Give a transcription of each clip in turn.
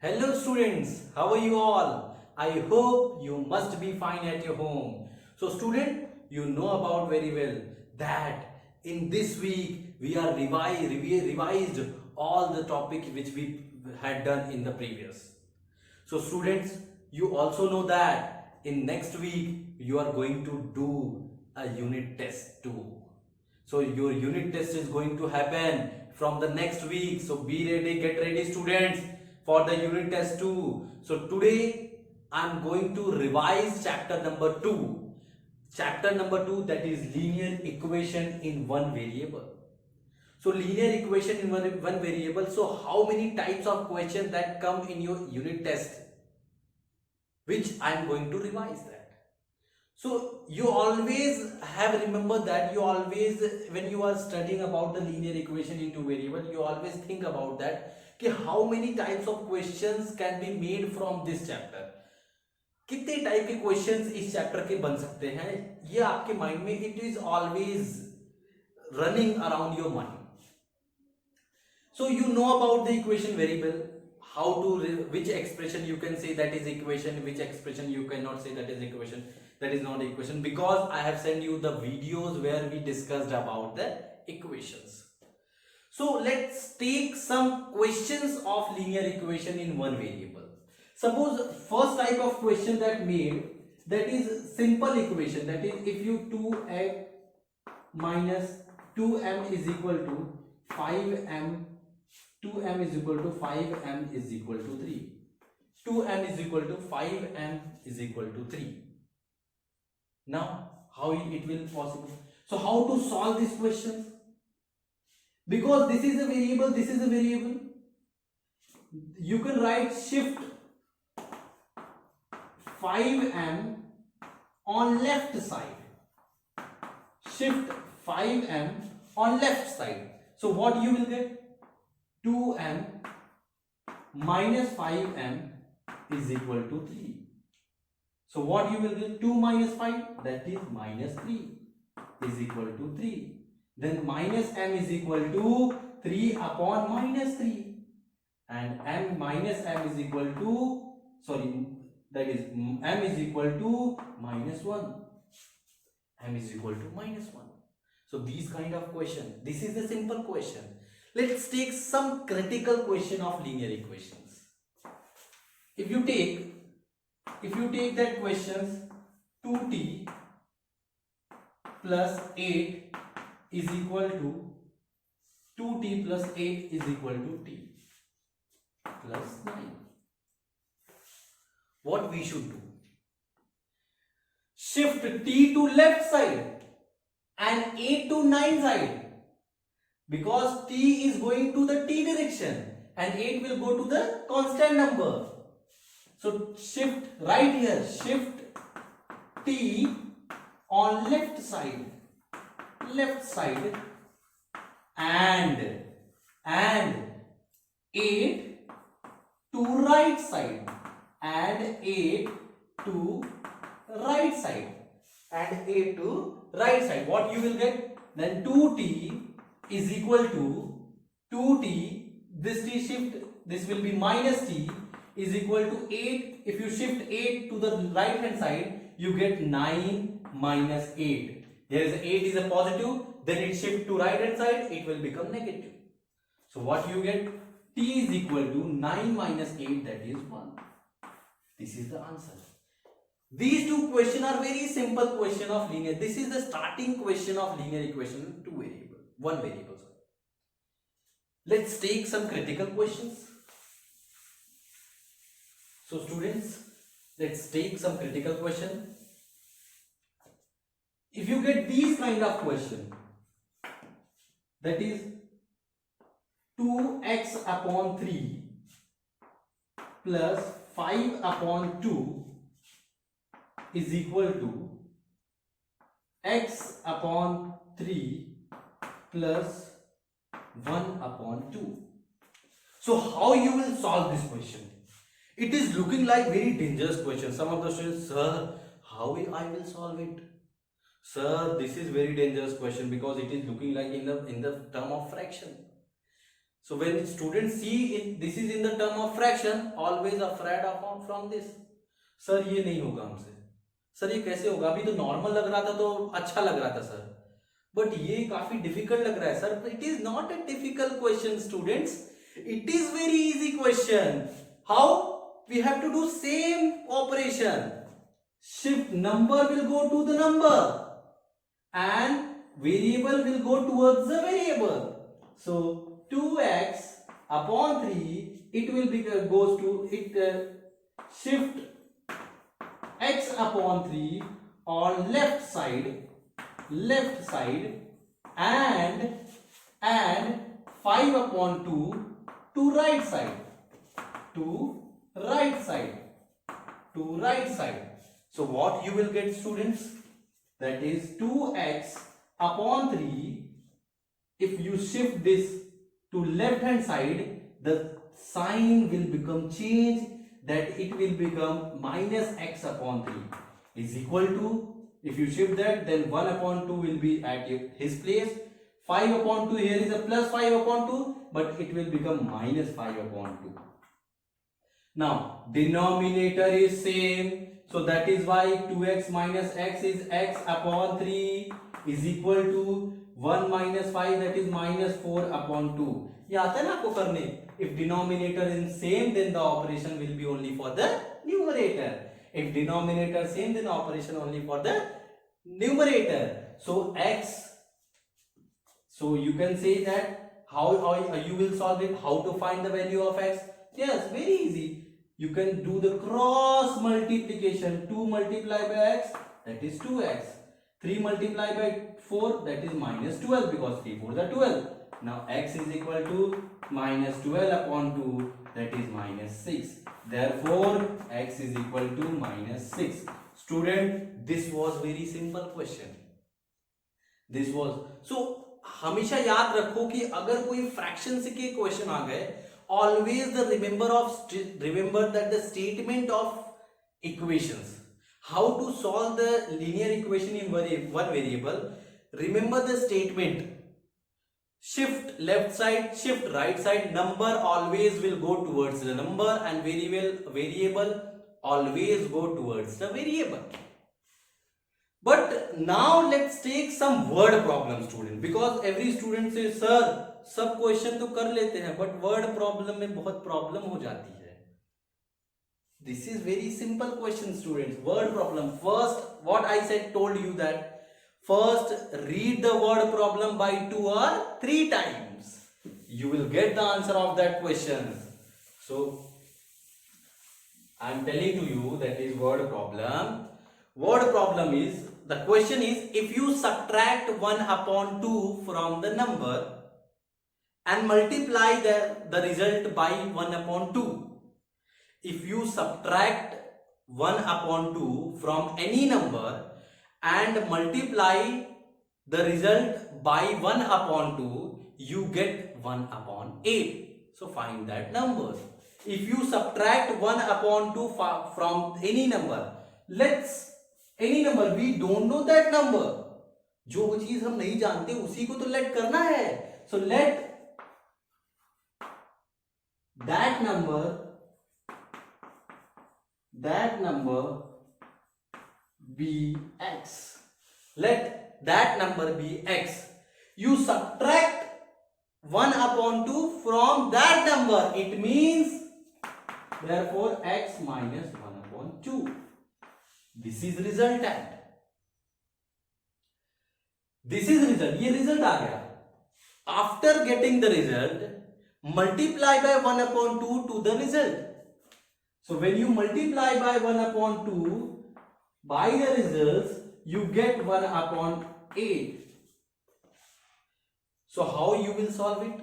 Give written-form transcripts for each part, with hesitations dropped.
Hello students, how are you all? I hope you must be fine at your home. So student, you know about very well that in this week we are revised all the topic which we had done in the previous. So students, you also know that in next week you are going to do a unit test too. So your unit test is going to happen from the next week. So be ready, get ready students for the unit test too. So today I am going to revise chapter number 2. Chapter number 2, that is linear equation in one variable. So linear equation in one variable. So how many types of questions that come in your unit test, which I am going to revise that. So you always have remember that you always, when you are studying about the linear equation into variable, you always think about that कि how many types of questions can be made from this chapter. कितने type के questions इस chapter के बन सकते हैं, ये आपके माइंड में it is always running around your mind. So you know about the equation very well. How to which expression you can say that is equation, which expression you cannot say that is equation, that is not equation, because I have sent you the videos where we discussed about the equations. So let's take some questions of linear equation in one variable. Suppose first type of question that made, that is simple equation, that is if you 2x minus 2m is equal to 5m, 2m is equal to 5m is equal to 3. 2m is equal to 5m is equal to 3. Now, how it will possible? So, how to solve this question? Because this is a variable, this is a variable. You can write shift 5m on left side. Shift 5m on left side. So, what you will get? 2m minus 5m is equal to 3. So what you will get? 2 minus 5, that is minus 3 is equal to 3. Then minus m is equal to 3 upon minus 3. And m minus m is equal to, sorry, that is m is equal to minus 1. M is equal to minus 1. So these kind of question, this is the simple question. Let's take some critical question of linear equations. If you take that questions, 2t plus 8 is equal to 2t plus 8 is equal to t plus 9. What we should do? Shift t to left side and 8 to 9 side. Because t is going to the t direction and 8 will go to the constant number. So shift right here, shift t on left side and 8 to right side, and 8 to right side, and 8 to right side. What you will get? Then 2t is equal to 2t, this t shift, this will be minus t, is equal to 8. If you shift 8 to the right hand side, you get 9 minus 8. Here is 8 is a positive, then it shift to right hand side, it will become negative. So what you get? T is equal to 9 minus 8, that is 1. This is the answer. These two questions are very simple question of linear. This is the starting question of linear equation, two variable. One variable. Sorry. Let's take some critical questions. So students, let's take some critical question. If you get these kind of question, that is 2x upon 3 plus 5 upon 2 is equal to x upon 3 plus 1 upon 2. So how you will solve this question? It is looking like very dangerous question. Some of the students, sir, how I will solve it? Sir, this is very dangerous question because it is looking like in the term of fraction. So when students see this is in the term of fraction, always afraid of from this. Sir ये नहीं होगा हमसे, sir ये कैसे होगा, अभी तो normal लग रहा था तो अच्छा लग रहा था सर, बट ये काफी डिफिकल्ट लग रहा है sir. It is not a difficult question students, it is very easy question. How? We have to do same operation. Shift number will go to the number and variable will go towards the variable. So 2x upon 3, it will be goes to it shift x upon 3 on left side and 5 upon 2 to right side. So what you will get students? That is 2x upon 3. If you shift this to left hand side, the sign will become changed, that it will become minus x upon 3 is equal to, if you shift that, then 1 upon 2 will be at his place. 5 upon 2, here is a plus 5 upon 2, but it will become minus 5 upon 2. Now denominator is same. So that is why 2x minus x is x upon 3 is equal to 1 minus 5, that is minus 4 upon 2. ये आता है ना आपको करने. If denominator is same, then the operation will be only for the numerator. If denominator same, then operation only for the numerator. So x. So you can say that how you will solve it. How to find the value of x? Yes, very easy. You can do the cross multiplication. 2 multiplied by x, that is 2x. 3 multiplied by 4, that is minus 12, because 3 4s are 12. Now x is equal to minus 12 upon 2, that is minus 6. Therefore x is equal to minus 6. Student, this was very simple question. This was. So हमेशा याद रखो कि अगर कोई fraction से के question आ गए, always remember that the statement of equations, how to solve the linear equation in one variable, remember the statement. Shift left side, shift right side, number always will go towards the number and variable always go towards the variable. But now let's take some word problem student, because every student says sir सब question तो कर लेते हैं but word problem में बहुत problem हो जाती है. This is very simple question students. Word problem, first what I said told you that first read the word problem by 2 or 3 times. You will get the answer of that question. So I am telling to you that is word problem. Word problem is, the question is, if you subtract 1 upon 2 from the number and multiply the result by 1 upon 2. If you subtract 1 upon 2 from any number and multiply the result by 1 upon 2, you get 1 upon 8. So find that number. If you subtract 1 upon 2 from any number, any number, we don't know that number. जो चीज हम नहीं जानते उसी को तो let करना है. So let that number be x. Let that number be x. You subtract 1 upon 2 from that number. It means therefore x minus 1 upon 2. This is resultant. This is result. ये result आ गया. After getting the result, multiply by 1 upon 2 to the result. So when you multiply by 1 upon 2 by the results, you get 1 upon 8. So how you will solve it?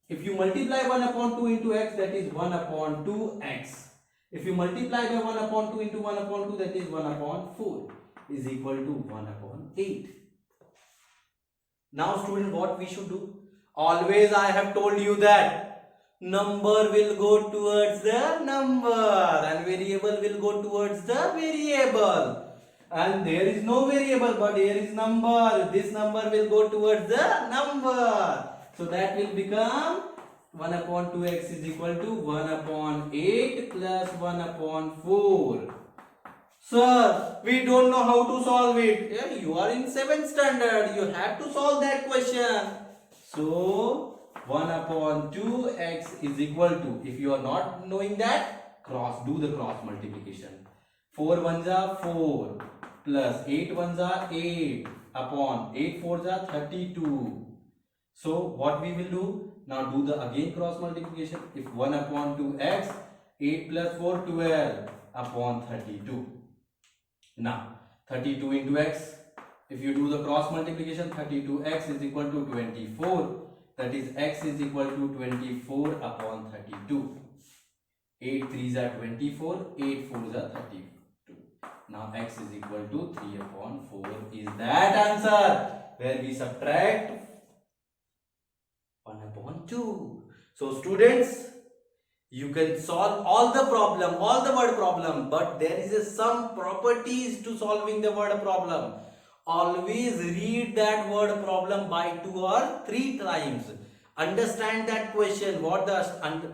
If you multiply 1 upon 2 into x, that is 1 upon 2x. If you multiply by 1 upon 2 into 1 upon 2, that is 1 upon 4 is equal to 1 upon 8. Now student, what we should do? Always I have told you that number will go towards the number and variable will go towards the variable. And there is no variable but here is number. This number will go towards the number. So that will become 1 upon 2x is equal to 1 upon 8 plus 1 upon 4. Sir, we don't know how to solve it. Yeah, you are in 7th standard. You have to solve that question. So, 1 upon 2x is equal to, if you are not knowing that, do the cross multiplication. 4 ones are 4 plus 8 ones are 8 upon 8 fours are 32. So, what we will do? Now do the again cross multiplication. If 1 upon 2x, 8 plus 4, 12 upon 32. Now, 32 into x, if you do the cross multiplication, 32x is equal to 24. That is, x is equal to 24 upon 32. 8 3s are 24, 8 4s are 32. Now, x is equal to 3 upon 4 is that answer where we subtract 1 upon 2. So, students, you can solve all the word problem, but there is some properties to solving the word problem. Always read that word problem by 2 or 3 times. Understand that question, what the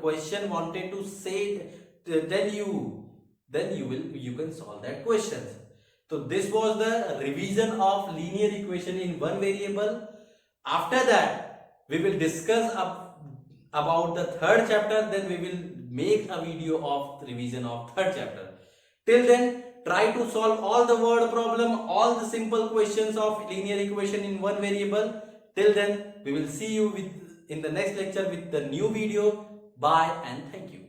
question wanted to say, tell you. Then you can solve that question. So this was the revision of linear equation in one variable. After that, we will discuss about the third chapter, then we will make a video of revision of third chapter. Till then, try to solve all the word problem, all the simple questions of linear equation in one variable. Till then, we will see you in the next lecture with the new video. Bye and thank you.